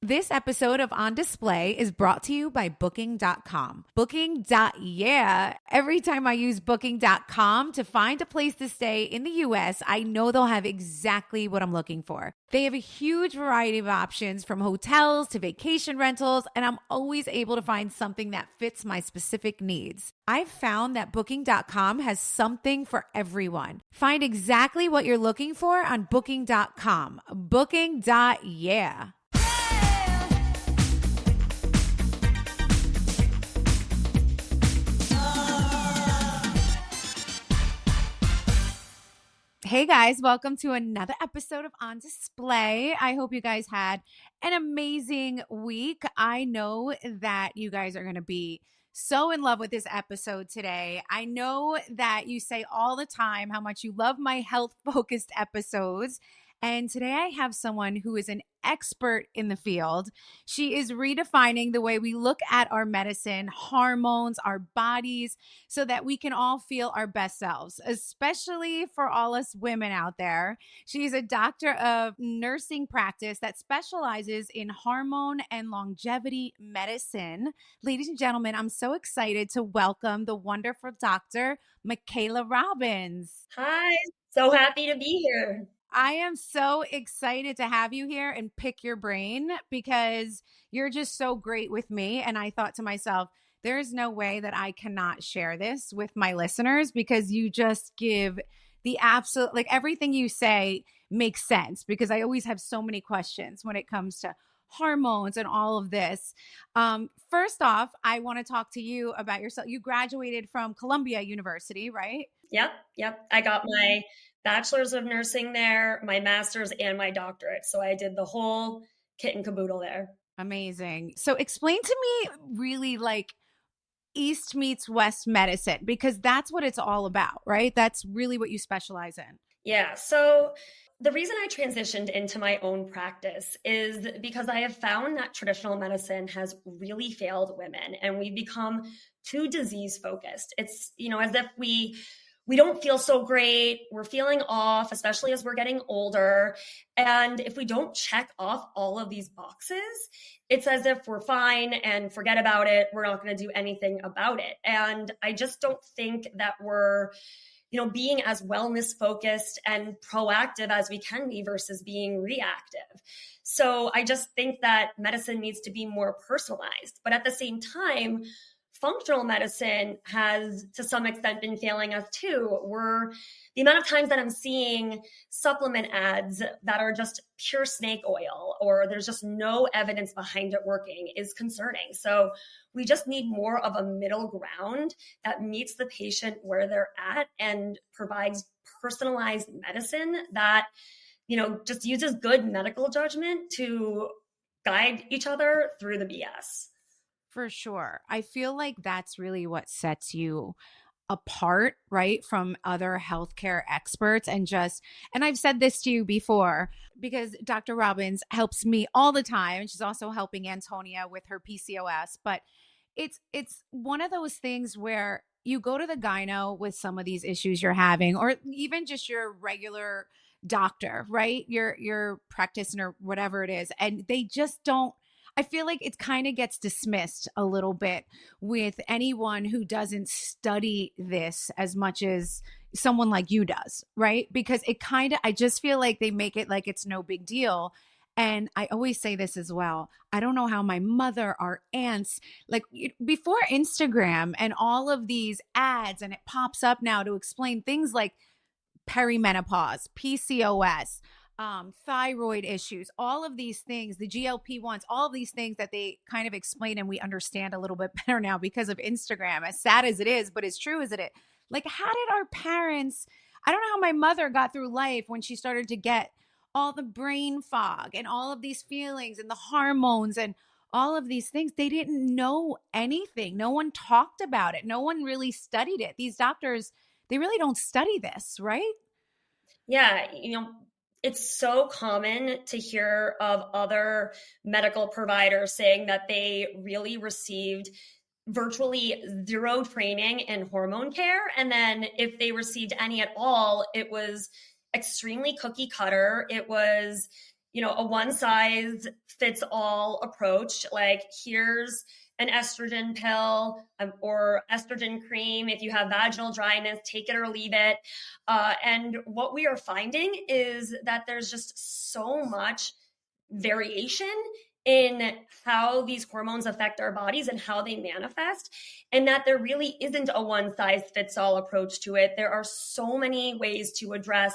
This episode of On Display is brought to you by Booking.com. Booking.yeah. Every time I use Booking.com to find a place to stay in the U.S., I know they'll have exactly what I'm looking for. They have a huge variety of options from hotels to vacation rentals, and I'm always able to find something that fits my specific needs. I've found that Booking.com has something for everyone. Find exactly what you're looking for on Booking.com. Booking.yeah. Hey guys, welcome to another episode of On Display. I hope you guys had an amazing week. I know that you guys are going to be so in love with this episode today. I know that you say all the time how much you love my health-focused episodes. And today I have someone who is an expert in the field. She is redefining the way we look at our medicine, hormones, our bodies, so that we can all feel our best selves, especially for all us women out there. She's a doctor of nursing practice that specializes in hormone and longevity medicine. Ladies and gentlemen, I'm so excited to welcome the wonderful Dr. Michaela Robbins. Hi, so happy to be here. I am so excited to have you here and pick your brain because you're just so great with me. And I thought to myself, there's no way that I cannot share this with my listeners because you just give the absolute, like everything you say makes sense because I always have so many questions when it comes to hormones and all of this. First off, I want to talk to you about yourself. You graduated from Columbia University, right? Yep. I got my bachelor's of nursing there, my master's, and my doctorate. So I did the whole kit and caboodle there. Amazing. So explain to me really like East meets West medicine, because that's what it's all about, right? That's really what you specialize in. Yeah. So the reason I transitioned into my own practice is because I have found that traditional medicine has really failed women and we've become too disease focused. It's, as if we don't feel so great. We're feeling off, especially as we're getting older. And if we don't check off all of these boxes, it's as if we're fine and forget about it. We're not going to do anything about it. And I just don't think that we're, being as wellness focused and proactive as we can be versus being reactive. So I just think that medicine needs to be more personalized. But at the same time, functional medicine has to some extent been failing us too. The amount of times that I'm seeing supplement ads that are just pure snake oil or there's just no evidence behind it working is concerning. So we just need more of a middle ground that meets the patient where they're at and provides personalized medicine that, just uses good medical judgment to guide each other through the BS. For sure. I feel like that's really what sets you apart, right, from other healthcare experts. And I've said this to you before because Dr. Robbins helps me all the time. And she's also helping Antonia with her PCOS. But it's one of those things where you go to the gyno with some of these issues you're having, or even just your regular doctor, right? Your practitioner, whatever it is. And they just don't, I feel like it kind of gets dismissed a little bit with anyone who doesn't study this as much as someone like you does, right? Because I just feel like they make it like it's no big deal. And I always say this as well. I don't know how my mother, our aunts, like before Instagram and all of these ads, and it pops up now to explain things like perimenopause, PCOS, thyroid issues, all of these things, the GLP-1s, all of these things that they kind of explain and we understand a little bit better now because of Instagram, as sad as it is, but as true as it is. Like, how did our parents, I don't know how my mother got through life when she started to get all the brain fog and all of these feelings and the hormones and all of these things. They didn't know anything. No one talked about it. No one really studied it. These doctors, they really don't study this, right? Yeah, it's so common to hear of other medical providers saying that they really received virtually zero training in hormone care. And then if they received any at all, it was extremely cookie cutter. It was, a one size fits all approach. Like, here's an estrogen pill, or estrogen cream. If you have vaginal dryness, take it or leave it. And what we are finding is that there's just so much variation in how these hormones affect our bodies and how they manifest, and that there really isn't a one size fits all approach to it. There are so many ways to address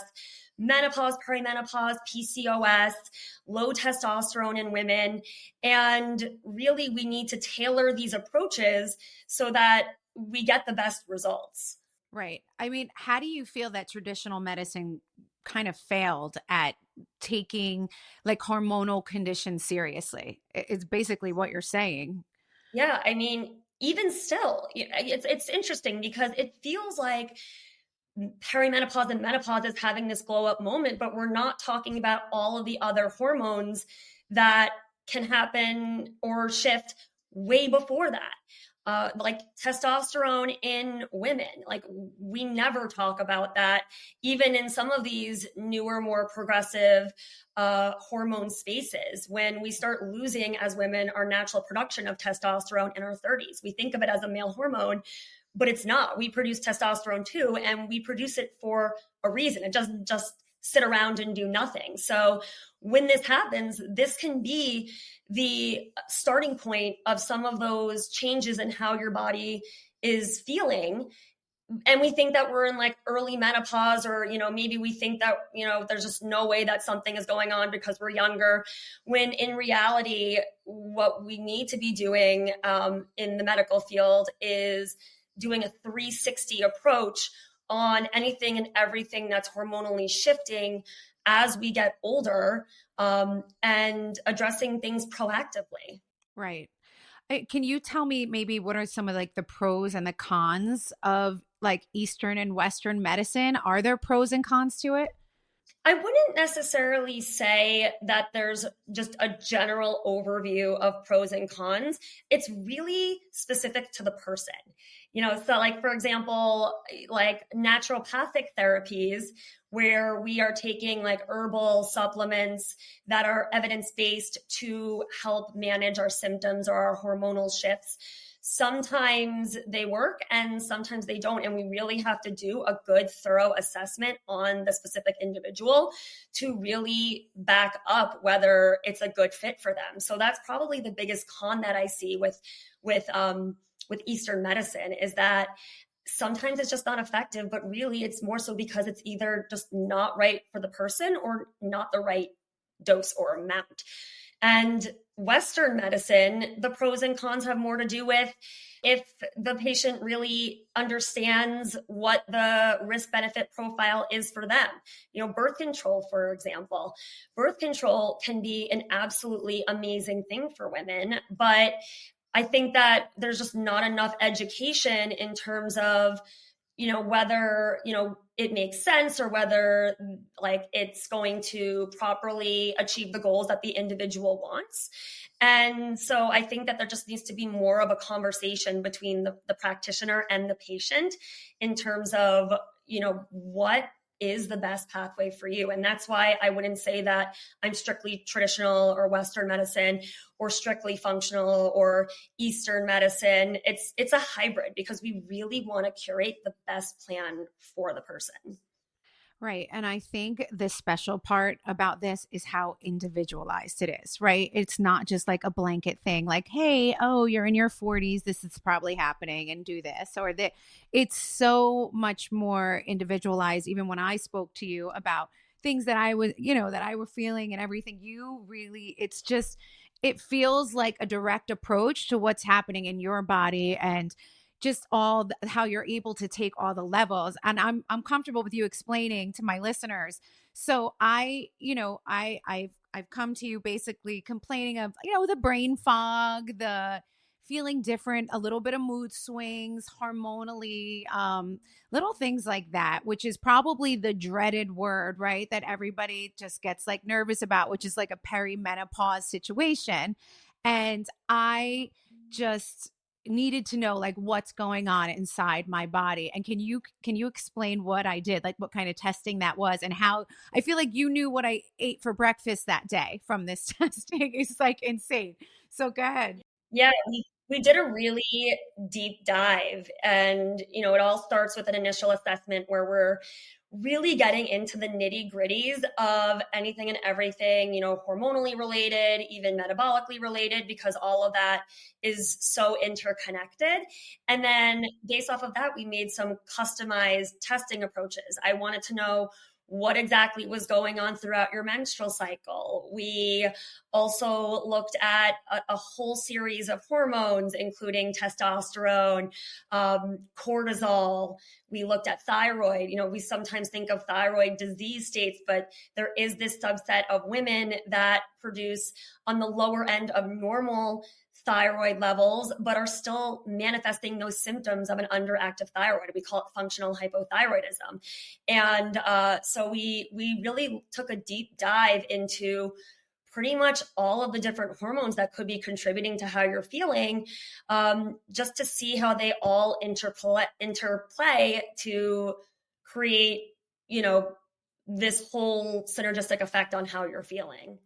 menopause, perimenopause, PCOS, low testosterone in women. And really, we need to tailor these approaches so that we get the best results. Right. I mean, how do you feel that traditional medicine kind of failed at taking like hormonal conditions seriously? It's basically what you're saying. Yeah, I mean, even still, it's interesting because it feels like perimenopause and menopause is having this glow up moment, but we're not talking about all of the other hormones that can happen or shift way before that. Like testosterone in women, like we never talk about that, even in some of these newer, more progressive hormone spaces. When we start losing as women our natural production of testosterone in our 30s, we think of it as a male hormone, but it's not. We produce testosterone too, and we produce it for a reason. It doesn't just sit around and do nothing. So when this happens, this can be the starting point of some of those changes in how your body is feeling. And we think that we're in like early menopause, or, maybe we think that, there's just no way that something is going on because we're younger, when in reality, what we need to be doing in the medical field is doing a 360 approach on anything and everything that's hormonally shifting as we get older, and addressing things proactively. Right. Can you tell me maybe what are some of like the pros and the cons of like Eastern and Western medicine? Are there pros and cons to it? I wouldn't necessarily say that there's just a general overview of pros and cons. It's really specific to the person. So like, for example, like naturopathic therapies, where we are taking like herbal supplements that are evidence-based to help manage our symptoms or our hormonal shifts. Sometimes they work and sometimes they don't. And we really have to do a good, thorough assessment on the specific individual to really back up whether it's a good fit for them. So that's probably the biggest con that I see with Eastern medicine, is that sometimes it's just not effective, but really it's more so because it's either just not right for the person or not the right dose or amount. And Western medicine, the pros and cons have more to do with if the patient really understands what the risk benefit profile is for them. Birth control, for example. Birth control can be an absolutely amazing thing for women, but I think that there's just not enough education in terms of, whether, it makes sense, or whether like it's going to properly achieve the goals that the individual wants. And so I think that there just needs to be more of a conversation between the practitioner and the patient in terms of, what is the best pathway for you. And that's why I wouldn't say that I'm strictly traditional or Western medicine or strictly functional or Eastern medicine. It's a hybrid, because we really want to curate the best plan for the person. Right. And I think the special part about this is how individualized it is, right? It's not just like a blanket thing like, hey, oh, you're in your 40s. This is probably happening and do this or that. It's so much more individualized. Even when I spoke to you about things that I was, that I were feeling and everything, you really, it's just, it feels like a direct approach to what's happening in your body and just how you're able to take all the levels. And I'm comfortable with you explaining to my listeners. So I've come to you basically complaining of, the brain fog, the feeling different, a little bit of mood swings hormonally, little things like that, which is probably the dreaded word, right? That everybody just gets like nervous about, which is like a perimenopause situation. And I just needed to know like what's going on inside my body. And can you explain what I did, like what kind of testing that was, and how I feel like you knew what I ate for breakfast that day from this testing? It's like insane. So go ahead. Yeah, we did a really deep dive. And, it all starts with an initial assessment where we're really getting into the nitty gritties of anything and everything, hormonally related, even metabolically related, because all of that is so interconnected. And then based off of that, we made some customized testing approaches. I wanted to know what exactly was going on throughout your menstrual cycle. We also looked at a whole series of hormones, including testosterone, cortisol. We looked at thyroid. We sometimes think of thyroid disease states, but there is this subset of women that produce on the lower end of normal thyroid levels, but are still manifesting those symptoms of an underactive thyroid. We call it functional hypothyroidism. And so we really took a deep dive into pretty much all of the different hormones that could be contributing to how you're feeling, just to see how they all interplay to create, this whole synergistic effect on how you're feeling.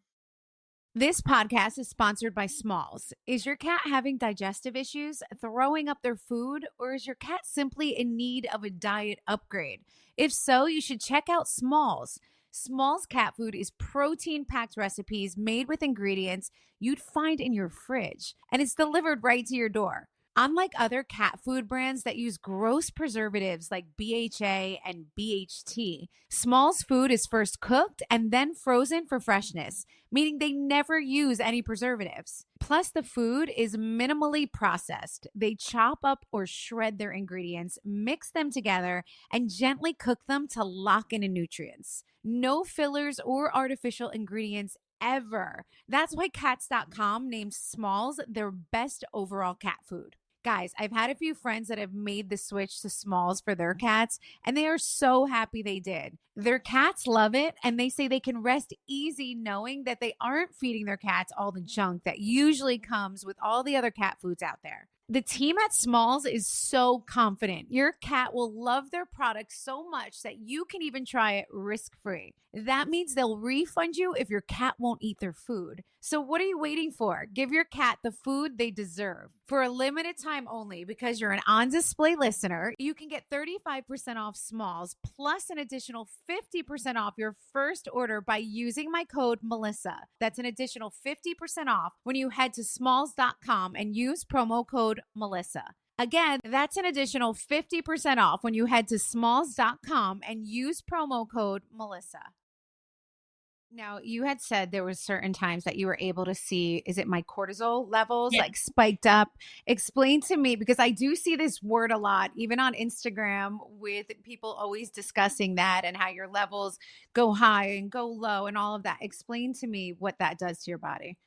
This podcast is sponsored by Smalls. Is your cat having digestive issues, throwing up their food, or is your cat simply in need of a diet upgrade? If so, you should check out Smalls. Smalls cat food is protein-packed recipes made with ingredients you'd find in your fridge, and it's delivered right to your door. Unlike other cat food brands that use gross preservatives like BHA and BHT, Smalls food is first cooked and then frozen for freshness, meaning they never use any preservatives. Plus, the food is minimally processed. They chop up or shred their ingredients, mix them together, and gently cook them to lock in the nutrients. No fillers or artificial ingredients ever. That's why Cats.com named Smalls their best overall cat food. Guys, I've had a few friends that have made the switch to Smalls for their cats, and they are so happy they did. Their cats love it, and they say they can rest easy knowing that they aren't feeding their cats all the junk that usually comes with all the other cat foods out there. The team at Smalls is so confident your cat will love their products so much that you can even try it risk-free. That means they'll refund you if your cat won't eat their food. So what are you waiting for? Give your cat the food they deserve. For a limited time only, because you're an On Display listener, you can get 35% off Smalls plus an additional 50% off your first order by using my code Melissa. That's an additional 50% off when you head to smalls.com and use promo code Melissa. Again, that's an additional 50% off when you head to smalls.com and use promo code Melissa. Now, you had said there was certain times that you were able to see, is it my cortisol levels like spiked up? Explain to me, because I do see this word a lot, even on Instagram, with people always discussing that and how your levels go high and go low and all of that. Explain to me what that does to your body.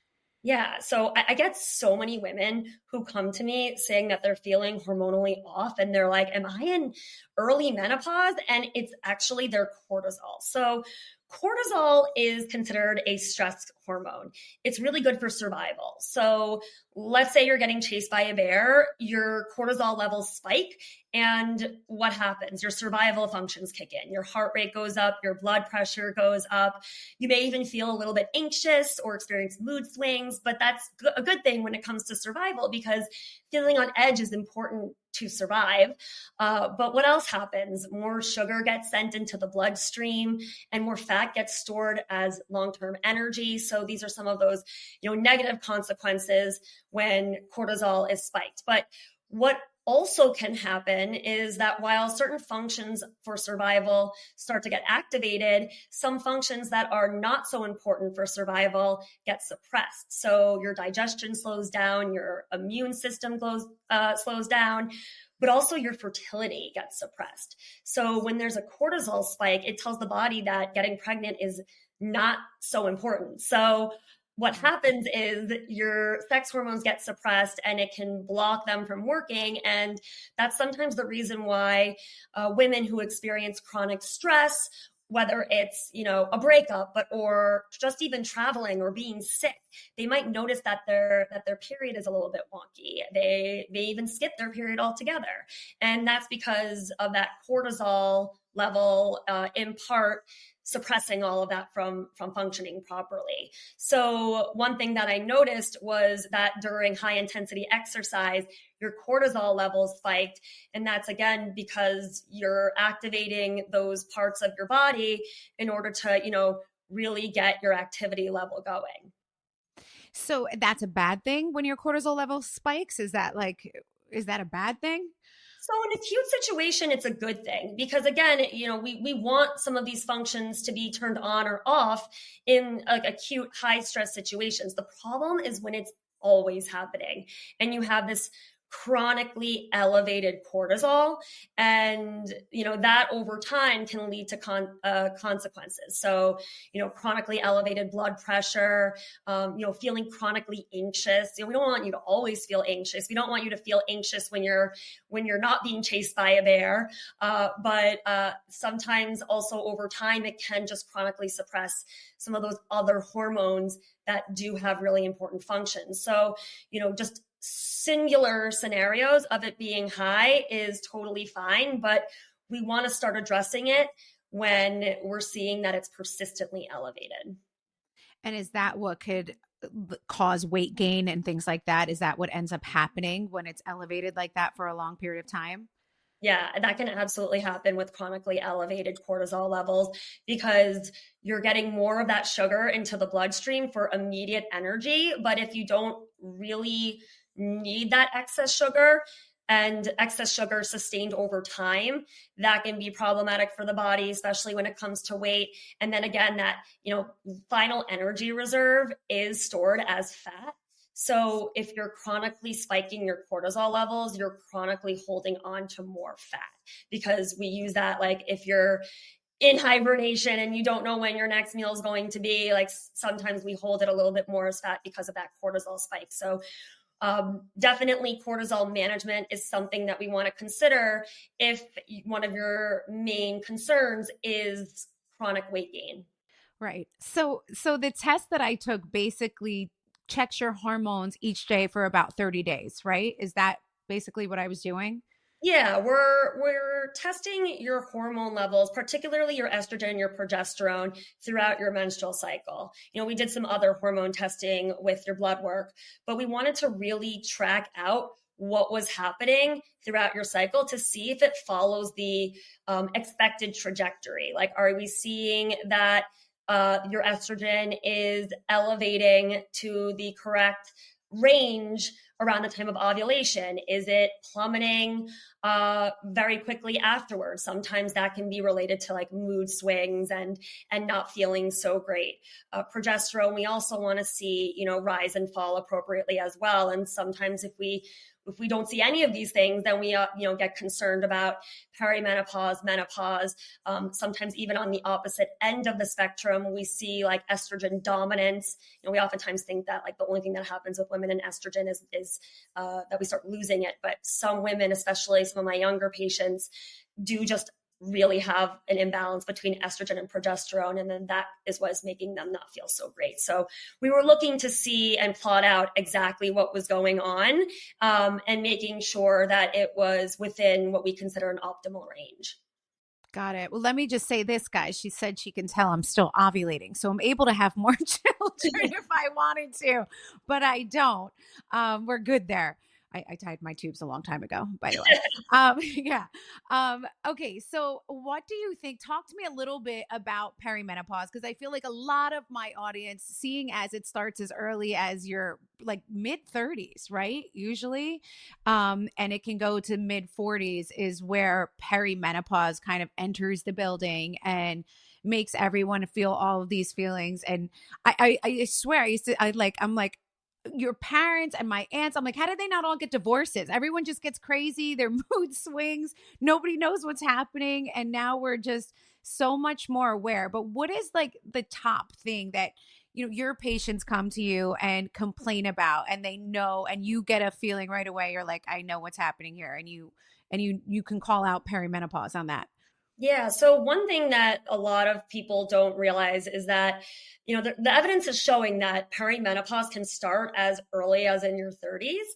Yeah. So I get so many women who come to me saying that they're feeling hormonally off, and they're like, am I in early menopause? And it's actually their cortisol. So cortisol is considered a stress hormone. It's really good for survival. So let's say you're getting chased by a bear, your cortisol levels spike, and what happens? Your survival functions kick in. Your heart rate goes up, your blood pressure goes up. You may even feel a little bit anxious or experience mood swings, but that's a good thing when it comes to survival, because feeling on edge is important to survive. But what else happens? More sugar gets sent into the bloodstream and more fat gets stored as long-term energy. So these are some of those, negative consequences when cortisol is spiked. But what also can happen is that while certain functions for survival start to get activated, some functions that are not so important for survival get suppressed. So your digestion slows down, your immune system slows down, but also your fertility gets suppressed. So when there's a cortisol spike, it tells the body that getting pregnant is not so important. So what happens is your sex hormones get suppressed and it can block them from working. And that's sometimes the reason why women who experience chronic stress whether it's, a breakup, but or just even traveling or being sick, they might notice that their period is a little bit wonky. They even skip their period altogether. And that's because of that cortisol level, in part suppressing all of that from functioning properly. So one thing that I noticed was that during high intensity exercise, your cortisol levels spiked. And that's again because you're activating those parts of your body in order to, really get your activity level going. So that's a bad thing when your cortisol level spikes? Is that a bad thing? So in acute situation, it's a good thing because again, we want some of these functions to be turned on or off in like acute high stress situations. The problem is when it's always happening and you have this chronically elevated cortisol, and that over time can lead to consequences. So chronically elevated blood pressure, feeling chronically anxious. We don't want you to always feel anxious. We don't want you to feel anxious when you're not being chased by a bear, but sometimes also over time it can just chronically suppress some of those other hormones that do have really important functions. So just singular scenarios of it being high is totally fine, but we want to start addressing it when we're seeing that it's persistently elevated. And is that what could cause weight gain and things like that? Is that what ends up happening when it's elevated like that for a long period of time? Yeah, that can absolutely happen with chronically elevated cortisol levels because you're getting more of that sugar into the bloodstream for immediate energy. But if you don't really need that excess sugar and excess sugar sustained over time, that can be problematic for the body, especially when it comes to weight. And then again, that, final energy reserve is stored as fat. So if you're chronically spiking your cortisol levels, you're chronically holding on to more fat because we use that like if you're in hibernation and you don't know when your next meal is going to be, like sometimes we hold it a little bit more as fat because of that cortisol spike. So definitely cortisol management is something that we want to consider if one of your main concerns is chronic weight gain. Right. So the test that I took basically checks your hormones each day for about 30 days, right? Is that basically what I was doing? Yeah, we're testing your hormone levels, particularly your estrogen and your progesterone throughout your menstrual cycle. We did some other hormone testing with your blood work, but we wanted to really track out what was happening throughout your cycle to see if it follows the expected trajectory. Like, are we seeing that your estrogen is elevating to the correct range around the time of ovulation? Is it plummeting very quickly afterwards? Sometimes that can be related to like mood swings and not feeling so great. Progesterone, we also want to see, rise and fall appropriately as well. And sometimes if we don't see any of these things, then we get concerned about perimenopause, menopause. Sometimes even on the opposite end of the spectrum, we see like estrogen dominance. We oftentimes think that like the only thing that happens with women in estrogen is that we start losing it. But some women, especially some of my younger patients, do just really have an imbalance between estrogen and progesterone. And then that is what is making them not feel so great. So we were looking to see and plot out exactly what was going on, and making sure that it was within what we consider an optimal range. Got it. Well, let me just say this, guys. She said she can tell I'm still ovulating. So I'm able to have more children if I wanted to, but I don't. We're good there. I tied my tubes a long time ago, by the way. Yeah. Okay. So what do you think? Talk to me a little bit about perimenopause, because I feel like a lot of my audience, seeing as it starts as early as your like mid 30s, right? Usually. And it can go to mid 40s is where perimenopause kind of enters the building and makes everyone feel all of these feelings. And I swear I'm like, your parents and my aunts, I'm like, how did they not all get divorces? Everyone just gets crazy. Their mood swings. Nobody knows what's happening. And now we're just so much more aware. But what is like the top thing that, your patients come to you and complain about, and they know, and you get a feeling right away. You're like, I know what's happening here. And you can call out perimenopause on that. Yeah. So one thing that a lot of people don't realize is that, the evidence is showing that perimenopause can start as early as in your 30s,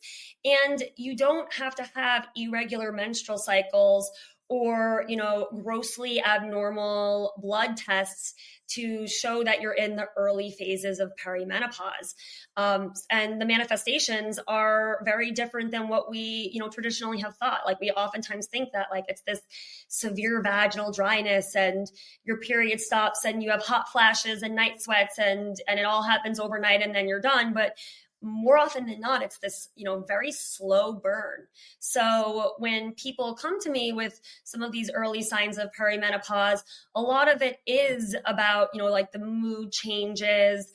and you don't have to have irregular menstrual cycles or, grossly abnormal blood tests to show that you're in the early phases of perimenopause. And the manifestations are very different than what we, traditionally have thought. Like we oftentimes think that like it's this severe vaginal dryness and your period stops and you have hot flashes and night sweats and it all happens overnight and then you're done. But more often than not, it's this, very slow burn. So when people come to me with some of these early signs of perimenopause, a lot of it is about, like the mood changes,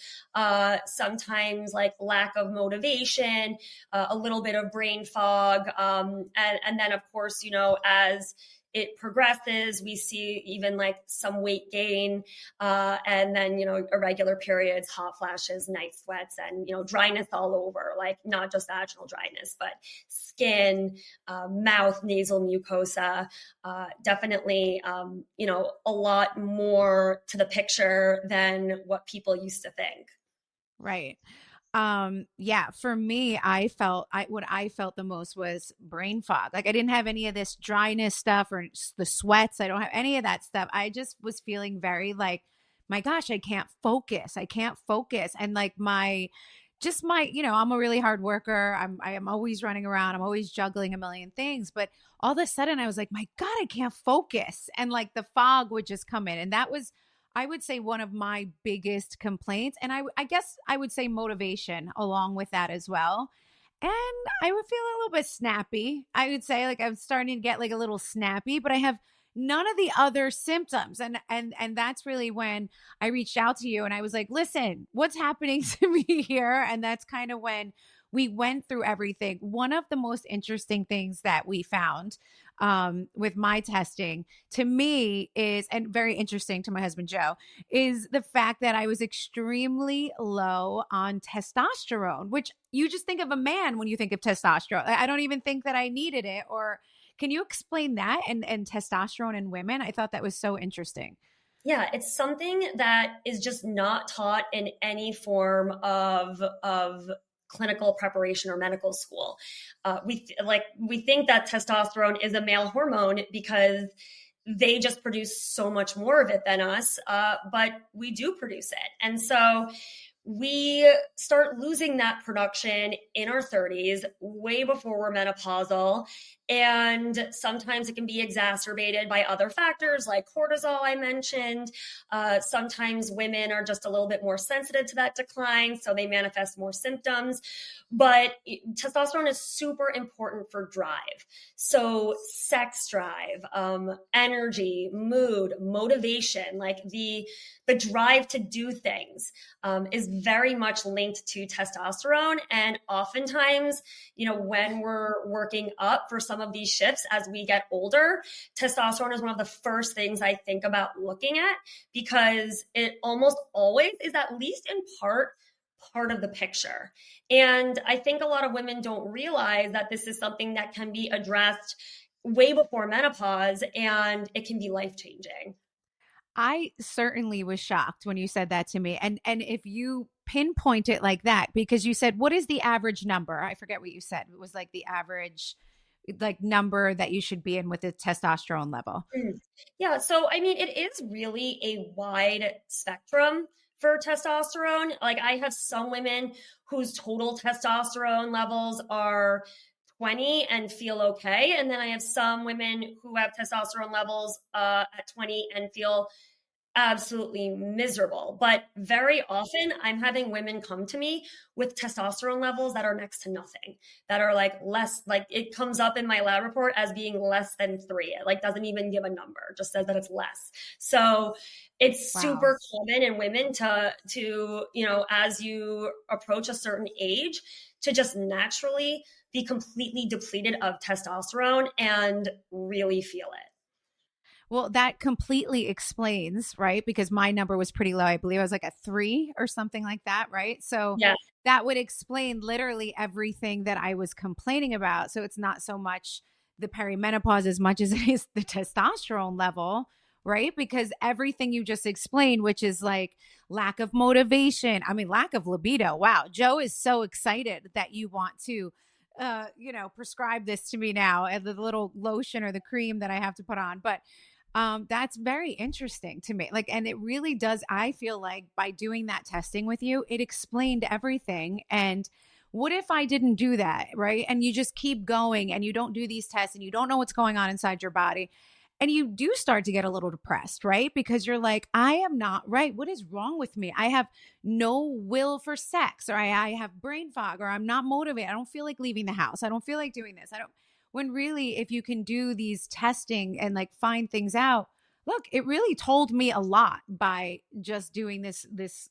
sometimes like lack of motivation, a little bit of brain fog. And then of course, as it progresses, we see even like some weight gain, and then, irregular periods, hot flashes, night sweats, and, dryness all over, like not just vaginal dryness, but skin, mouth, nasal mucosa, definitely, a lot more to the picture than what people used to think. Right. Yeah, for me, what I felt the most was brain fog. Like I didn't have any of this dryness stuff or the sweats. I don't have any of that stuff. I just was feeling very like, my gosh, I can't focus. I can't focus. And like I'm a really hard worker. I am always running around. I'm always juggling a million things. But all of a sudden I was like, my God, I can't focus. And like the fog would just come in. And that was, I would say, one of my biggest complaints. And I guess I would say motivation along with that as well. And I would feel a little bit snappy. I would say like I'm starting to get like a little snappy, but I have none of the other symptoms. And that's really when I reached out to you and I was like, listen, what's happening to me here? And that's kind of when we went through everything. One of the most interesting things that we found with my testing to me is, and very interesting to my husband, Joe, is the fact that I was extremely low on testosterone, which you just think of a man when you think of testosterone. I don't even think that I needed it. Or can you explain that and testosterone in women? I thought that was so interesting. Yeah, it's something that is just not taught in any form of clinical preparation or medical school. We think that testosterone is a male hormone because they just produce so much more of it than us, but we do produce it. And so we start losing that production in our 30s, way before we're menopausal. And sometimes it can be exacerbated by other factors like cortisol, I mentioned. Sometimes women are just a little bit more sensitive to that decline, so they manifest more symptoms. But testosterone is super important for drive. So sex drive, energy, mood, motivation, like the drive to do things is very much linked to testosterone. And oftentimes, when we're working up for some of these shifts as we get older, testosterone is one of the first things I think about looking at because it almost always is at least in part of the picture. And I think a lot of women don't realize that this is something that can be addressed way before menopause and it can be life-changing. I certainly was shocked when you said that to me. And if you pinpoint it like that, because you said, what is the average number? I forget what you said. It was like the average like number that you should be in with the testosterone level. Yeah, so I mean, it is really a wide spectrum for testosterone. Like I have some women whose total testosterone levels are 20 and feel okay. And then I have some women who have testosterone levels at 20 and feel absolutely miserable. But very often I'm having women come to me with testosterone levels that are next to nothing, that are like less, like it comes up in my lab report as being less than 3. It like doesn't even give a number, just says that it's less. So it's Wow. super common in women as you approach a certain age, to just naturally be completely depleted of testosterone and really feel it. Well, that completely explains, right? Because my number was pretty low. I believe I was like a 3 or something like that, right? So Yeah. that would explain literally everything that I was complaining about. So it's not so much the perimenopause as much as it is the testosterone level, right? Because everything you just explained, which is like lack of motivation, I mean, lack of libido. Wow. Joe is so excited that you want to, prescribe this to me now, and the little lotion or the cream that I have to put on. But that's very interesting to me. Like, and it really does. I feel like by doing that testing with you, it explained everything. And what if I didn't do that? Right. And you just keep going and you don't do these tests and you don't know what's going on inside your body. And you do start to get a little depressed, right? Because you're like, I am not right. What is wrong with me? I have no will for sex, or I have brain fog, or I'm not motivated. I don't feel like leaving the house. I don't feel like doing this. I don't, when really, if you can do these testing and like find things out, look, it really told me a lot by just doing this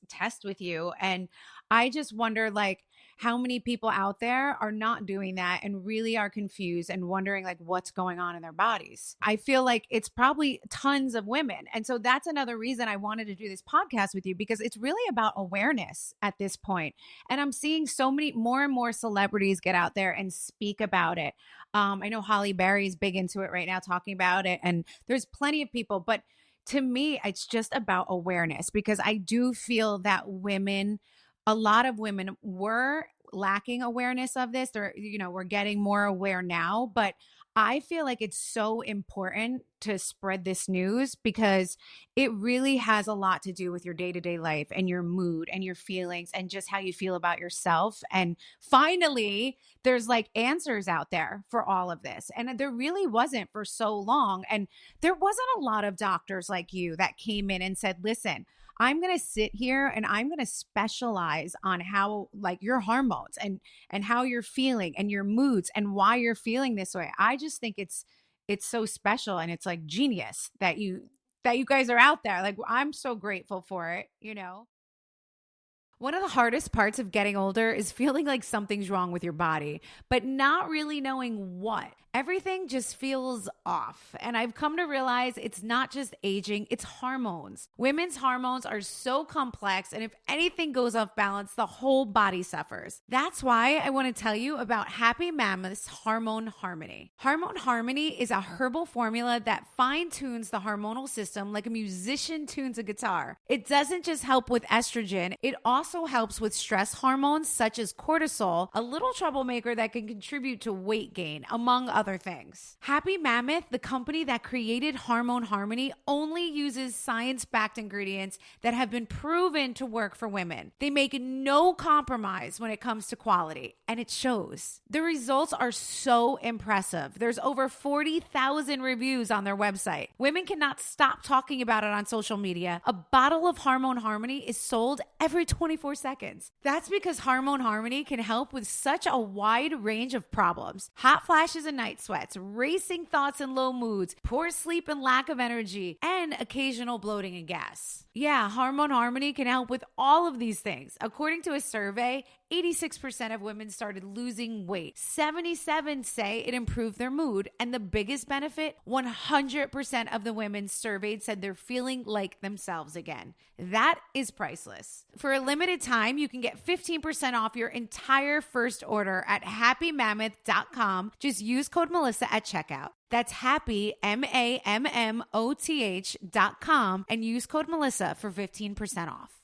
test with you. And I just wonder, like, how many people out there are not doing that and really are confused and wondering like what's going on in their bodies. I feel like it's probably tons of women. And so that's another reason I wanted to do this podcast with you, because it's really about awareness at this point. And I'm seeing so many more and more celebrities get out there and speak about it. I know Holly Berry's big into it right now, talking about it, and there's plenty of people, but to me, it's just about awareness, because I do feel that a lot of women were lacking awareness of this. They're, we're getting more aware now, but I feel like it's so important to spread this news, because it really has a lot to do with your day-to-day life and your mood and your feelings and just how you feel about yourself. And finally, there's like answers out there for all of this. And there really wasn't for so long. And there wasn't a lot of doctors like you that came in and said, listen, I'm going to sit here and I'm going to specialize on how, like, your hormones and how you're feeling and your moods and why you're feeling this way. I just think it's so special, and it's like genius that you guys are out there. Like, I'm so grateful for it. One of the hardest parts of getting older is feeling like something's wrong with your body, but not really knowing what. Everything just feels off. And I've come to realize it's not just aging, it's hormones. Women's hormones are so complex, and if anything goes off balance, the whole body suffers. That's why I want to tell you about Happy Mammoth's Hormone Harmony. Hormone Harmony is a herbal formula that fine-tunes the hormonal system like a musician tunes a guitar. It doesn't just help with estrogen, it also helps with stress hormones such as cortisol, a little troublemaker that can contribute to weight gain, among other things. Happy Mammoth, the company that created Hormone Harmony, only uses science-backed ingredients that have been proven to work for women. They make no compromise when it comes to quality, and it shows. The results are so impressive. There's over 40,000 reviews on their website. Women cannot stop talking about it on social media. A bottle of Hormone Harmony is sold every 24 seconds. That's because Hormone Harmony can help with such a wide range of problems. Hot flashes and night sweats, racing thoughts and low moods, poor sleep and lack of energy, and occasional bloating and gas. Yeah, Hormone Harmony can help with all of these things. According to a survey, 86% of women started losing weight. 77 say it improved their mood. And the biggest benefit, 100% of the women surveyed said they're feeling like themselves again. That is priceless. For a limited time, you can get 15% off your entire first order at happymammoth.com. Just use code Melissa at checkout. That's happy, MAMMOTH.com, and use code Melissa for 15% off.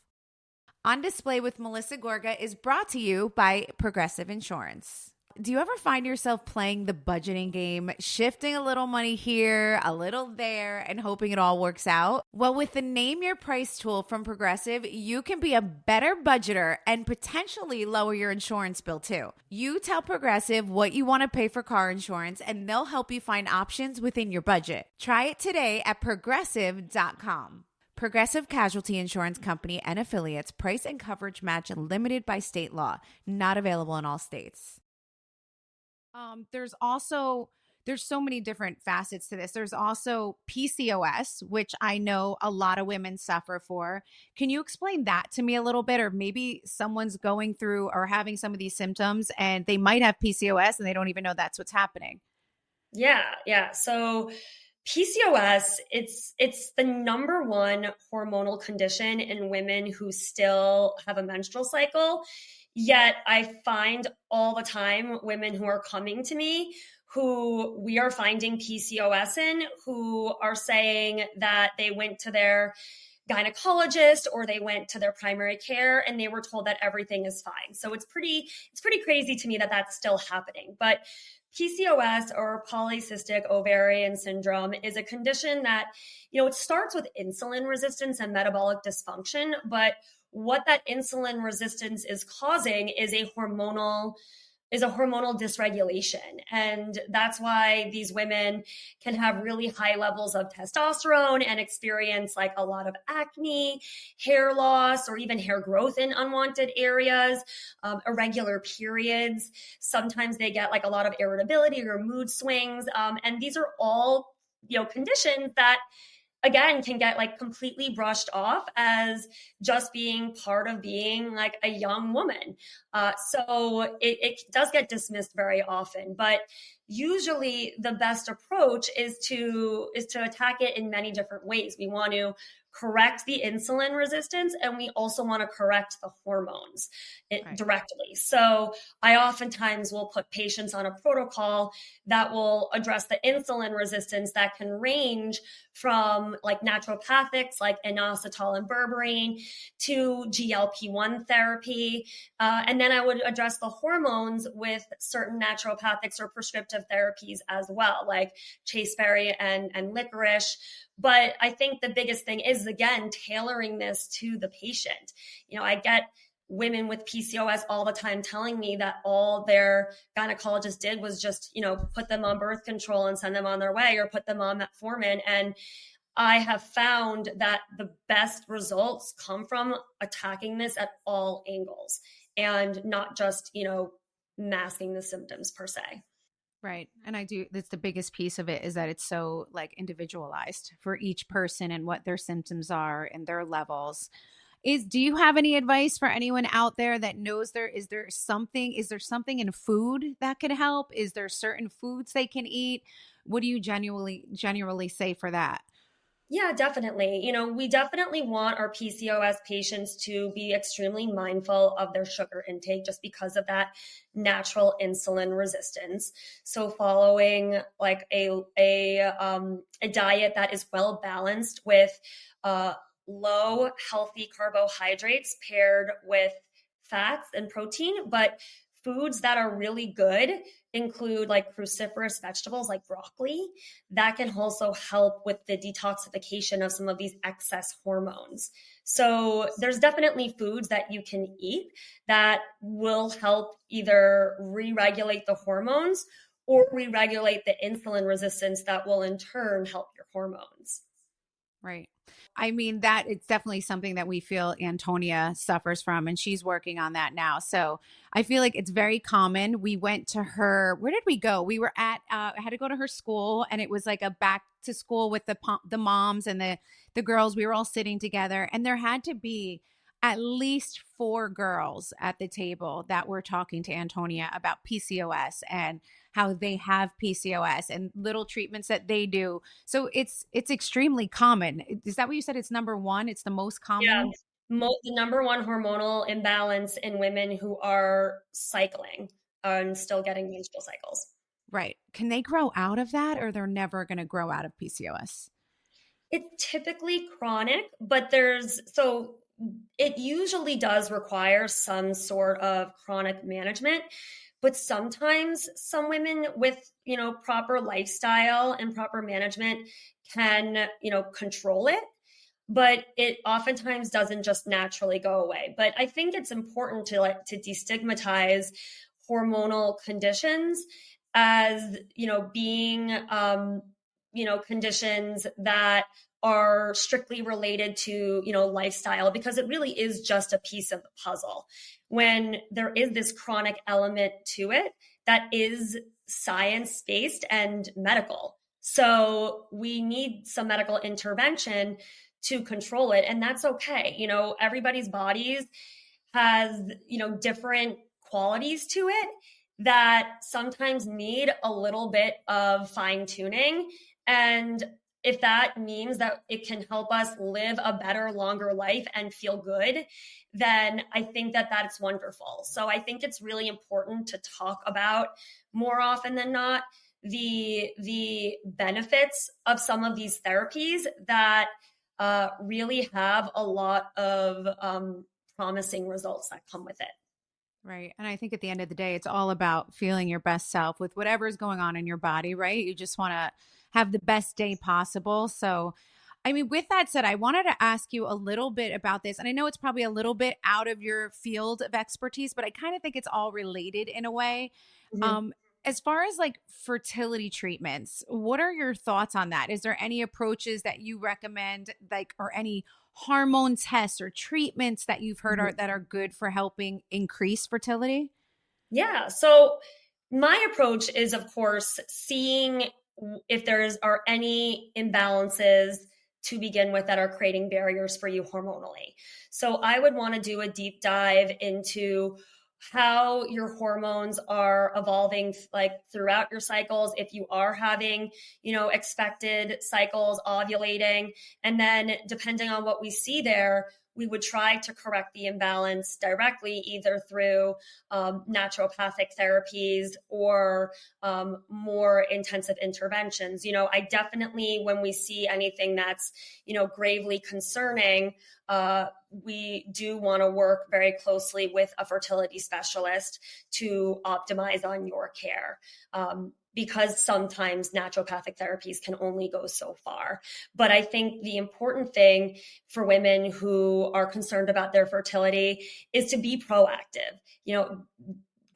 On Display with Melissa Gorga is brought to you by Progressive Insurance. Do you ever find yourself playing the budgeting game, shifting a little money here, a little there, and hoping it all works out? Well, with the Name Your Price tool from Progressive, you can be a better budgeter and potentially lower your insurance bill too. You tell Progressive what you want to pay for car insurance, and they'll help you find options within your budget. Try it today at progressive.com. Progressive Casualty Insurance Company and affiliates. Price and coverage match limited by state law. Not available in all states. There's so many different facets to this. There's also PCOS, which I know a lot of women suffer for. Can you explain that to me a little bit? Or maybe someone's going through or having some of these symptoms and they might have PCOS and they don't even know that's what's happening. Yeah. So PCOS, it's the number one hormonal condition in women who still have a menstrual cycle. Yet I find all the time women who are coming to me who we are finding PCOS in, who are saying that they went to their gynecologist or they went to their primary care and they were told that everything is fine. So it's pretty crazy to me that that's still happening. But PCOS, or polycystic ovarian syndrome, is a condition that, it starts with insulin resistance and metabolic dysfunction, but what that insulin resistance is causing is a hormonal dysregulation. And that's why these women can have really high levels of testosterone and experience like a lot of acne, hair loss, or even hair growth in unwanted areas, irregular periods. Sometimes they get like a lot of irritability or mood swings. And these are all, conditions that again can get like completely brushed off as just being part of being like a young woman. So it does get dismissed very often, but usually the best approach is to attack it in many different ways. We want to correct the insulin resistance, and we also want to correct the hormones directly. So I oftentimes will put patients on a protocol that will address the insulin resistance that can range from like naturopathics like inositol and berberine to GLP-1 therapy. And then I would address the hormones with certain naturopathics or prescriptive therapies as well, like chasteberry and licorice. But I think the biggest thing is, again, tailoring this to the patient. I get women with PCOS all the time telling me that all their gynecologist did was just, put them on birth control and send them on their way, or put them on metformin. And I have found that the best results come from attacking this at all angles and not just, masking the symptoms per se. Right. And that's the biggest piece of it, is that it's so like individualized for each person and what their symptoms are and their levels. Do you have any advice for anyone out there that knows is there something in food that could help? Is there certain foods they can eat? What do you generally say for that? Yeah, definitely. We definitely want our PCOS patients to be extremely mindful of their sugar intake just because of that natural insulin resistance. So following like a diet that is well balanced with low healthy carbohydrates paired with fats and protein, but foods that are really good include like cruciferous vegetables like broccoli that can also help with the detoxification of some of these excess hormones. So there's definitely foods that you can eat that will help either re-regulate the hormones or re-regulate the insulin resistance that will in turn help your hormones. Right. I mean, that it's definitely something that we feel Antonia suffers from, and she's working on that now. So I feel like it's very common. We went to where did we go? We were I had to go to her school, and it was like a back to school with the moms and the girls. We were all sitting together, and there had to be at least 4 girls at the table that were talking to Antonia about PCOS and how they have PCOS and little treatments that they do. So it's extremely common. Is that what you said? It's number one. It's the most common. Yeah, the number one hormonal imbalance in women who are cycling and still getting menstrual cycles. Right. Can they grow out of that, or they're never going to grow out of PCOS? It's typically chronic, but it usually does require some sort of chronic management. But sometimes some women with, proper lifestyle and proper management can, control it, but it oftentimes doesn't just naturally go away. But I think it's important to destigmatize hormonal conditions as, being, conditions that are strictly related to, lifestyle, because it really is just a piece of the puzzle. When there is this chronic element to it that is science-based and medical. So we need some medical intervention to control it. And that's okay. Everybody's bodies has, different qualities to it that sometimes need a little bit of fine tuning. And if that means that it can help us live a better, longer life and feel good, then I think that that's wonderful. So I think it's really important to talk about more often than not the benefits of some of these therapies that really have a lot of promising results that come with it. Right. And I think at the end of the day, it's all about feeling your best self with whatever's going on in your body, right? You just want to have the best day possible. So, I mean, with that said, I wanted to ask you a little bit about this. And I know it's probably a little bit out of your field of expertise, but I kind of think it's all related in a way. Mhm. Um, as far as like fertility treatments, what are your thoughts on that? Is there any approaches that you recommend, like, or any hormone tests or treatments that you've heard are Mhm. that are good for helping increase fertility? Yeah. So my approach is, of course, seeing if there's are any imbalances to begin with that are creating barriers for you hormonally. So I would want to do a deep dive into how your hormones are evolving like throughout your cycles, if you are having, expected cycles, ovulating, and then depending on what we see there, we would try to correct the imbalance directly, either through naturopathic therapies or more intensive interventions. I definitely, when we see anything that's, gravely concerning, we do want to work very closely with a fertility specialist to optimize on your care. Because sometimes naturopathic therapies can only go so far. But I think the important thing for women who are concerned about their fertility is to be proactive.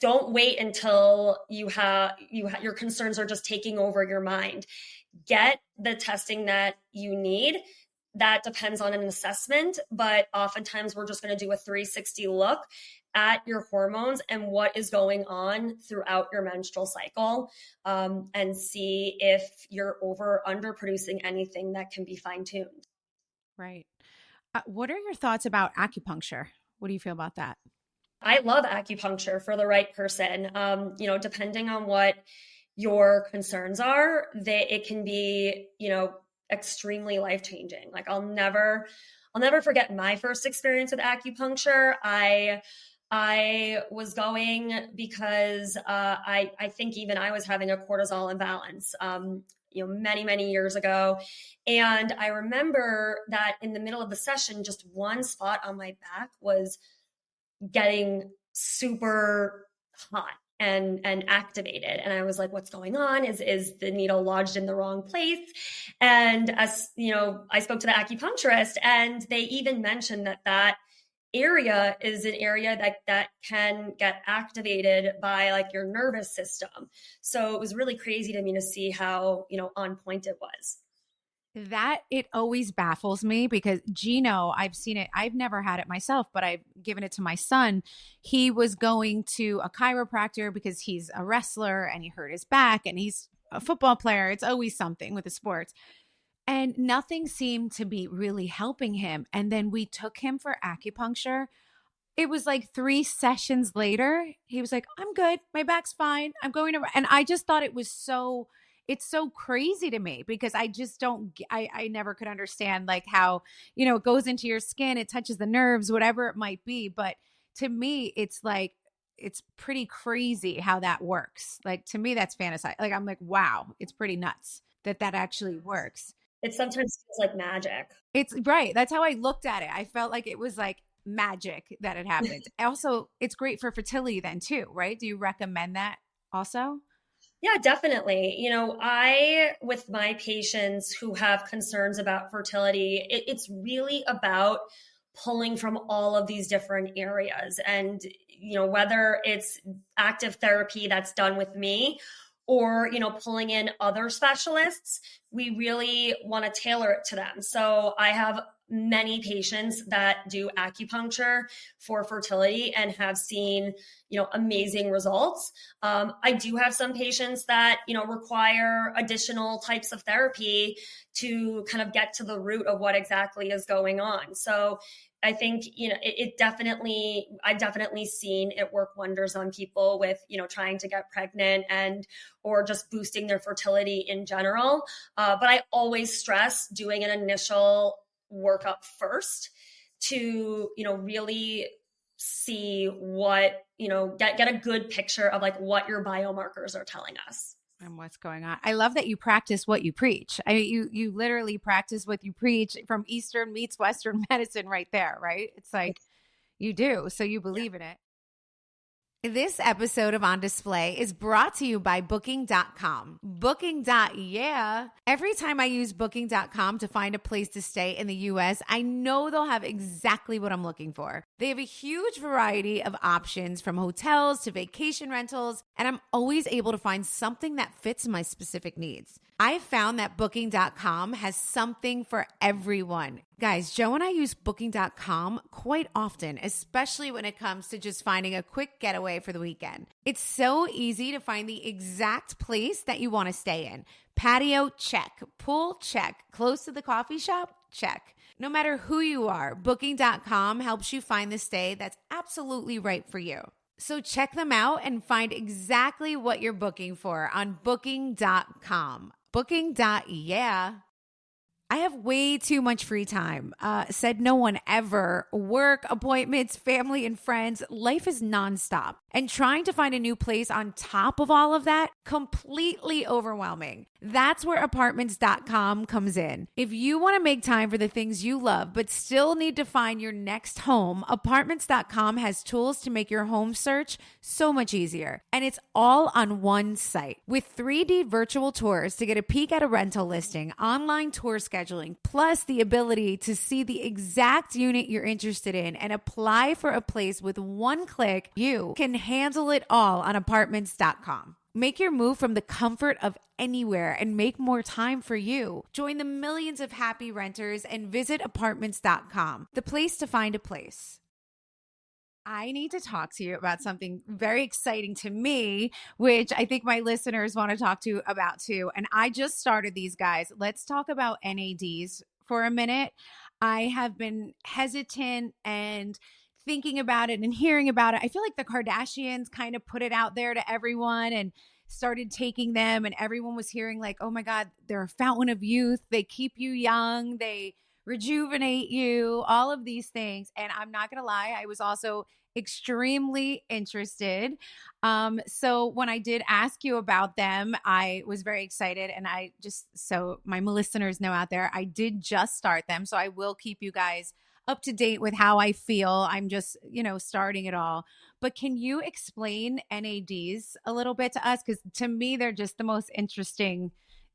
Don't wait until your concerns are just taking over your mind. Get the testing that you need. That depends on an assessment, but oftentimes we're just going to do a 360 look at your hormones and what is going on throughout your menstrual cycle, and see if you're over or under producing anything that can be fine tuned. Right. What are your thoughts about acupuncture? What do you feel about that? I love acupuncture for the right person. Depending on what your concerns are, it can be, extremely life changing. Like I'll never forget my first experience with acupuncture. I was going because I think even I was having a cortisol imbalance. Many years ago, and I remember that in the middle of the session, just one spot on my back was getting super hot and activated, and I was like, what's going on? Is the needle lodged in the wrong place? And as I spoke to the acupuncturist, and they even mentioned that area is an area that can get activated by like your nervous system. So it was really crazy to me to see how on point it was. That it always baffles me because Gino, I've seen it. I've never had it myself, but I've given it to my son. He was going to a chiropractor because he's a wrestler and he hurt his back and he's a football player. It's always something with the sports. And nothing seemed to be really helping him. And then we took him for acupuncture. It was like 3 sessions later, he was like, I'm good. My back's fine. I'm going to, and I just thought it's so crazy to me because I just don't, I never could understand like how, it goes into your skin, it touches the nerves, whatever it might be. But to me, it's like, it's pretty crazy how that works. Like to me, that's fantasy. Like, I'm like, wow, it's pretty nuts that that actually works. It sometimes feels like magic. It's right. That's how I looked at it. I felt like it was like magic that it happened. Also, it's great for fertility then too, right? Do you recommend that also? Yeah, definitely. I, with my patients who have concerns about fertility, it's really about pulling from all of these different areas. And, whether it's active therapy that's done with me or, pulling in other specialists, we really want to tailor it to them. So I have many patients that do acupuncture for fertility and have seen, amazing results. I do have some patients that, require additional types of therapy to kind of get to the root of what exactly is going on. So I think, I've definitely seen it work wonders on people with, trying to get pregnant or just boosting their fertility in general. But I always stress doing an initial workup first to, really see what, get a good picture of like what your biomarkers are telling us. And what's going on. I love that you practice what you preach. I mean, you literally practice what you preach from Eastern meets Western medicine right there, right? It's like you do. So you Yeah. believe in it. This episode of On Display is brought to you by Booking.com. Yeah. Every time I use Booking.com to find a place to stay in the US, I know they'll have exactly what I'm looking for. They have a huge variety of options from hotels to vacation rentals, and I'm always able to find something that fits my specific needs. I found that Booking.com has something for everyone. Guys, Joe and I use Booking.com quite often, especially when it comes to just finding a quick getaway for the weekend. It's so easy to find the exact place that you want to stay in. Patio, check. Pool, check. Close to the coffee shop, check. No matter who you are, Booking.com helps you find the stay that's absolutely right for you. So check them out and find exactly what you're booking for on Booking.com. Booking.yeah. I have way too much free time. Said no one ever. Work, appointments, family, and friends. Life is nonstop. And trying to find a new place on top of all of that, completely overwhelming. That's where apartments.com comes in. If you want to make time for the things you love, but still need to find your next home, apartments.com has tools to make your home search so much easier. And it's all on one site. With 3D virtual tours to get a peek at a rental listing, online tour scheduling, plus the ability to see the exact unit you're interested in and apply for a place with one click, you can handle it all on apartments.com. Make your move from the comfort of anywhere and make more time for you. Join the millions of happy renters and visit apartments.com, the place to find a place. I need to talk to you about something very exciting to me, which I think my listeners want to talk to you about too. And I just started these, guys. Let's talk about NADs for a minute. I have been hesitant and thinking about it and hearing about it. I feel like the Kardashians kind of put it out there to everyone and started taking them, and everyone was hearing like, oh my God, they're a fountain of youth. They keep you young. They rejuvenate you, all of these things. And I'm not going to lie, I was also extremely interested. So when I did ask you about them, I was very excited. And so my listeners know out there, I did just start them. So I will keep you guys up to date with how I feel. I'm just, starting it all. But can you explain NADs a little bit to us? Because to me, they're just the most interesting,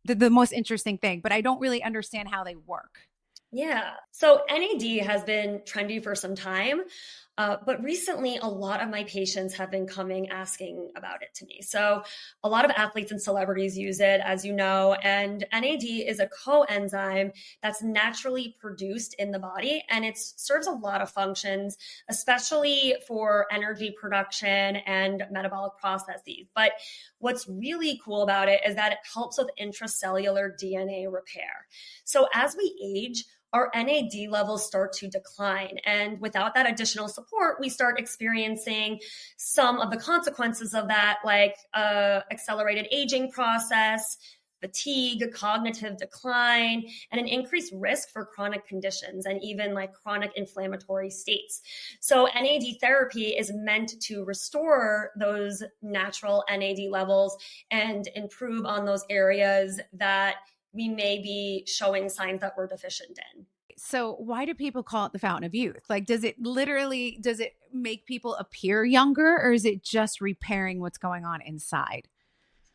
the most interesting thing, but I don't really understand how they work. Yeah. So NAD has been trendy for some time, but recently a lot of my patients have been coming asking about it to me. So a lot of athletes and celebrities use it, as you know, and NAD is a coenzyme that's naturally produced in the body, and it serves a lot of functions, especially for energy production and metabolic processes. But what's really cool about it is that it helps with intracellular DNA repair. So as we age, our NAD levels start to decline. And without that additional support, we start experiencing some of the consequences of that, like accelerated aging process, fatigue, cognitive decline, and an increased risk for chronic conditions and even like chronic inflammatory states. So NAD therapy is meant to restore those natural NAD levels and improve on those areas that we may be showing signs that we're deficient in. So why do people call it the fountain of youth? Like, does it make people appear younger, or is it just repairing what's going on inside?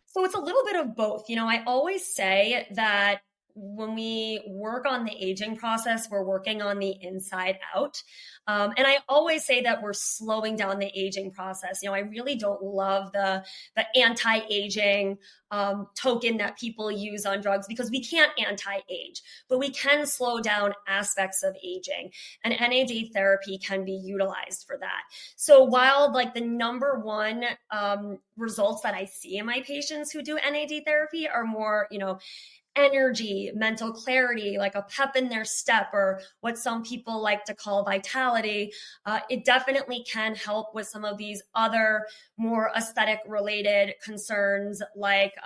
So it's a little bit of both. I always say that when we work on the aging process, we're working on the inside out. And I always say that we're slowing down the aging process. I really don't love the anti-aging token that people use on drugs, because we can't anti-age, but we can slow down aspects of aging. And NAD therapy can be utilized for that. So while like the number one results that I see in my patients who do NAD therapy are more, energy, mental clarity, like a pep in their step, or what some people like to call vitality, it definitely can help with some of these other more aesthetic related concerns like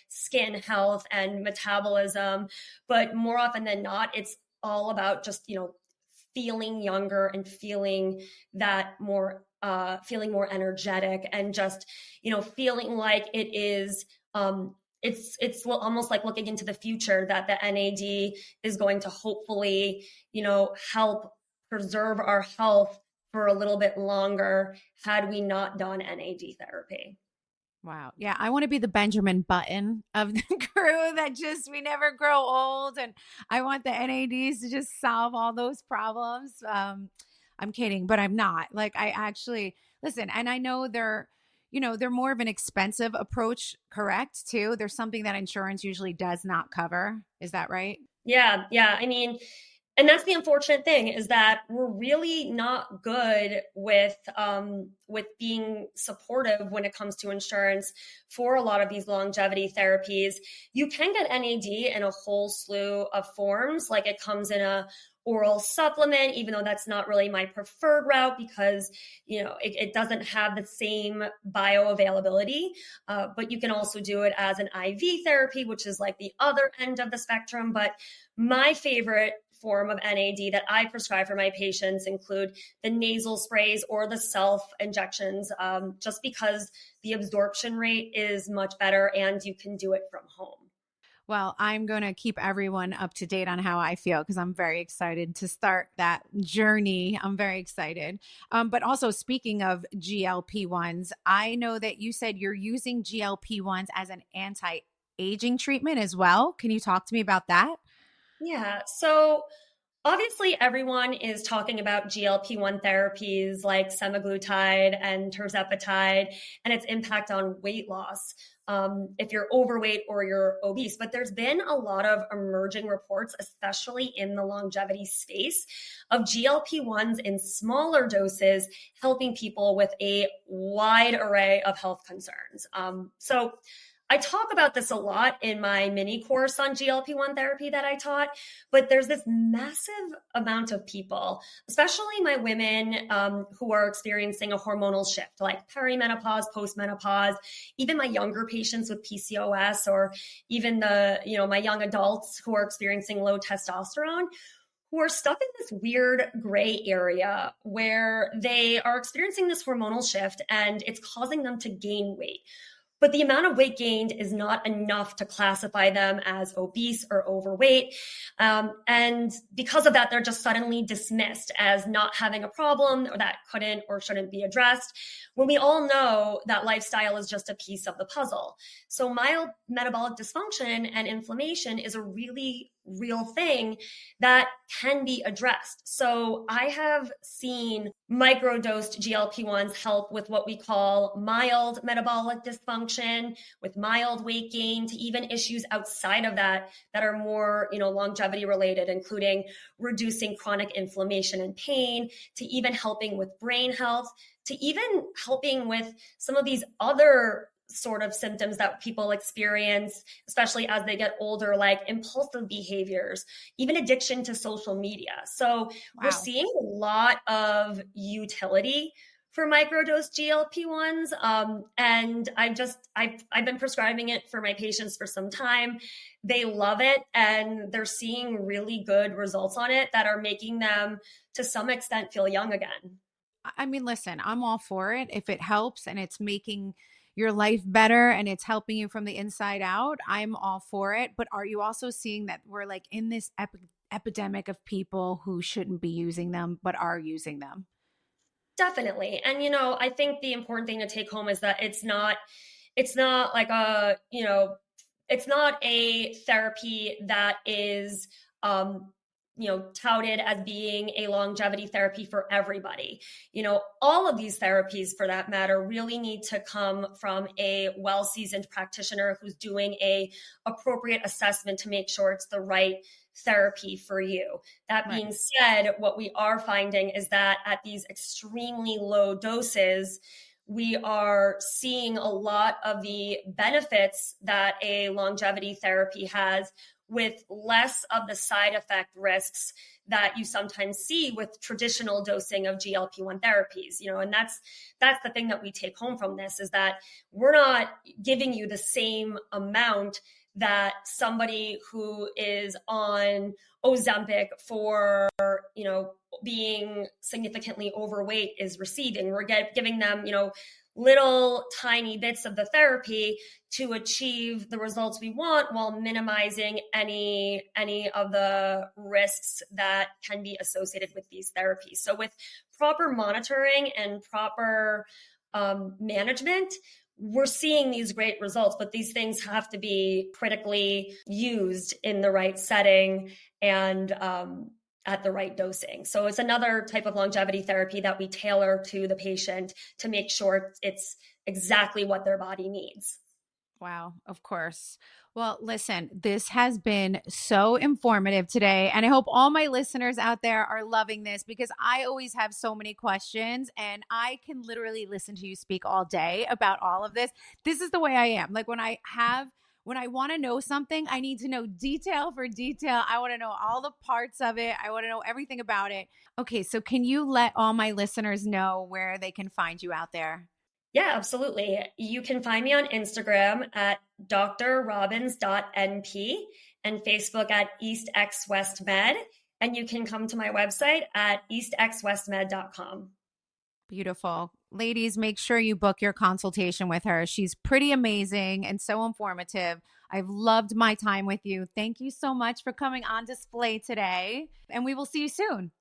skin health and metabolism. But more often than not, it's all about just, feeling younger and feeling that more feeling more energetic, and just, feeling like it is It's almost like looking into the future, that the NAD is going to hopefully, help preserve our health for a little bit longer had we not done NAD therapy. Wow. Yeah, I want to be the Benjamin Button of the crew that just we never grow old, and I want the NADs to just solve all those problems. I'm kidding, but I'm not. Like I actually listen, and I know they're more of an expensive approach, correct? Too. There's something that insurance usually does not cover. Is that right? Yeah, yeah. I mean, and that's the unfortunate thing, is that we're really not good with being supportive when it comes to insurance for a lot of these longevity therapies. You can get NAD in a whole slew of forms, like it comes in a oral supplement, even though that's not really my preferred route because it doesn't have the same bioavailability. But you can also do it as an IV therapy, which is like the other end of the spectrum. But my favorite form of NAD that I prescribe for my patients include the nasal sprays or the self injections, just because the absorption rate is much better and you can do it from home. Well, I'm going to keep everyone up to date on how I feel because I'm very excited to start that journey. I'm very excited. But also, speaking of GLP-1s, I know that you said you're using GLP-1s as an anti-aging treatment as well. Can you talk to me about that? Yeah. So obviously, everyone is talking about GLP-1 therapies like semaglutide and tirzepatide and its impact on weight loss, if you're overweight or you're obese. But there's been a lot of emerging reports, especially in the longevity space, of GLP-1s in smaller doses helping people with a wide array of health concerns. So I talk about this a lot in my mini course on GLP-1 therapy that I taught, but there's this massive amount of people, especially my women, who are experiencing a hormonal shift, like perimenopause, postmenopause, even my younger patients with PCOS, or even my young adults who are experiencing low testosterone, who are stuck in this weird gray area where they are experiencing this hormonal shift and it's causing them to gain weight. But the amount of weight gained is not enough to classify them as obese or overweight. And because of that, they're just suddenly dismissed as not having a problem or that couldn't or shouldn't be addressed, when we all know that lifestyle is just a piece of the puzzle. So mild metabolic dysfunction and inflammation is a really real thing that can be addressed. So I have seen microdosed GLP-1s help with what we call mild metabolic dysfunction, with mild weight gain, to even issues outside of that are more, longevity related, including reducing chronic inflammation and pain, to even helping with brain health, to even helping with some of these other sort of symptoms that people experience, especially as they get older, like impulsive behaviors, even addiction to social media. So we're Wow. seeing a lot of utility for microdose GLP-1s. And I've been prescribing it for my patients for some time. They love it and they're seeing really good results on it that are making them to some extent feel young again. I mean, listen, I'm all for it. If it helps and it's making your life better and it's helping you from the inside out, I'm all for it. But are you also seeing that we're like in this epidemic of people who shouldn't be using them, but are using them? Definitely. And I think the important thing to take home is that it's not like it's not a therapy that is touted as being a longevity therapy for everybody. All of these therapies, for that matter, really need to come from a well-seasoned practitioner who's doing a appropriate assessment to make sure it's the right therapy for you. That Right. being said, what we are finding is that at these extremely low doses, we are seeing a lot of the benefits that a longevity therapy has, with less of the side effect risks that you sometimes see with traditional dosing of GLP-1 therapies. And that's the thing that we take home from this, is that we're not giving you the same amount that somebody who is on Ozempic for, being significantly overweight is receiving. We're giving them, little tiny bits of the therapy to achieve the results we want while minimizing any of the risks that can be associated with these therapies. So with proper monitoring and proper management, we're seeing these great results, but these things have to be critically used in the right setting and at the right dosing. So it's another type of longevity therapy that we tailor to the patient to make sure it's exactly what their body needs. Wow, of course. Well, listen, this has been so informative today. And I hope all my listeners out there are loving this because I always have so many questions and I can literally listen to you speak all day about all of this. This is the way I am. Like when I want to know something, I need to know detail for detail. I want to know all the parts of it. I want to know everything about it. Okay, so can you let all my listeners know where they can find you out there? Yeah, absolutely. You can find me on Instagram at drrobbins.np and Facebook at EastXWestMed. And you can come to my website at eastxwestmed.com. Beautiful. Ladies, make sure you book your consultation with her. She's pretty amazing and so informative. I've loved my time with you. Thank you so much for coming on display today. And we will see you soon.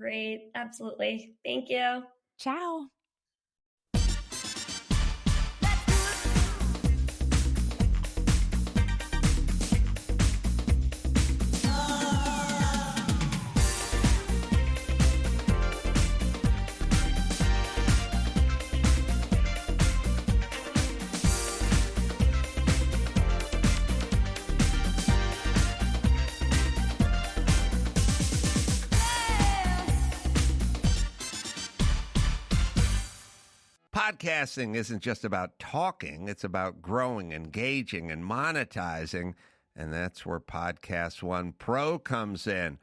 Great. Absolutely. Thank you. Ciao. Podcasting isn't just about talking. It's about growing, engaging, and monetizing. And that's where PodcastOne Pro comes in.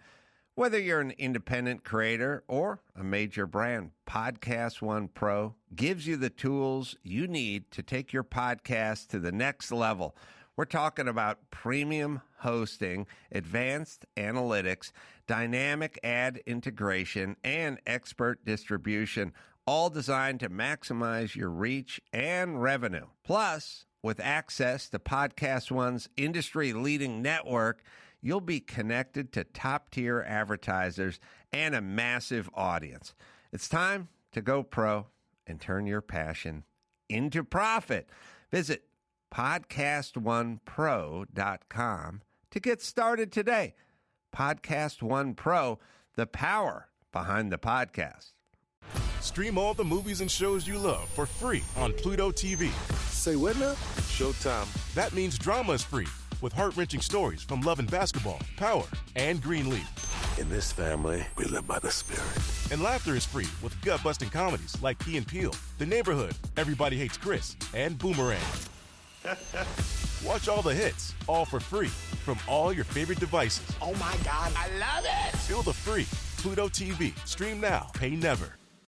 Whether you're an independent creator or a major brand, PodcastOne Pro gives you the tools you need to take your podcast to the next level. We're talking about premium hosting, advanced analytics, dynamic ad integration, and expert distribution, all designed to maximize your reach and revenue. Plus, with access to PodcastOne's industry-leading network, you'll be connected to top-tier advertisers and a massive audience. It's time to go pro and turn your passion into profit. Visit PodcastOnePro.com to get started today. PodcastOne Pro, the power behind the podcast. Stream all the movies and shows you love for free on Pluto TV. Say what now? Showtime. That means drama is free with heart-wrenching stories from Love and Basketball, Power, and Greenleaf. In this family, we live by the Spirit. And laughter is free with gut-busting comedies like Key and Peele, The Neighborhood, Everybody Hates Chris, and Boomerang. Watch all the hits, all for free from all your favorite devices. Oh my God, I love it! Feel the free Pluto TV. Stream now, pay never.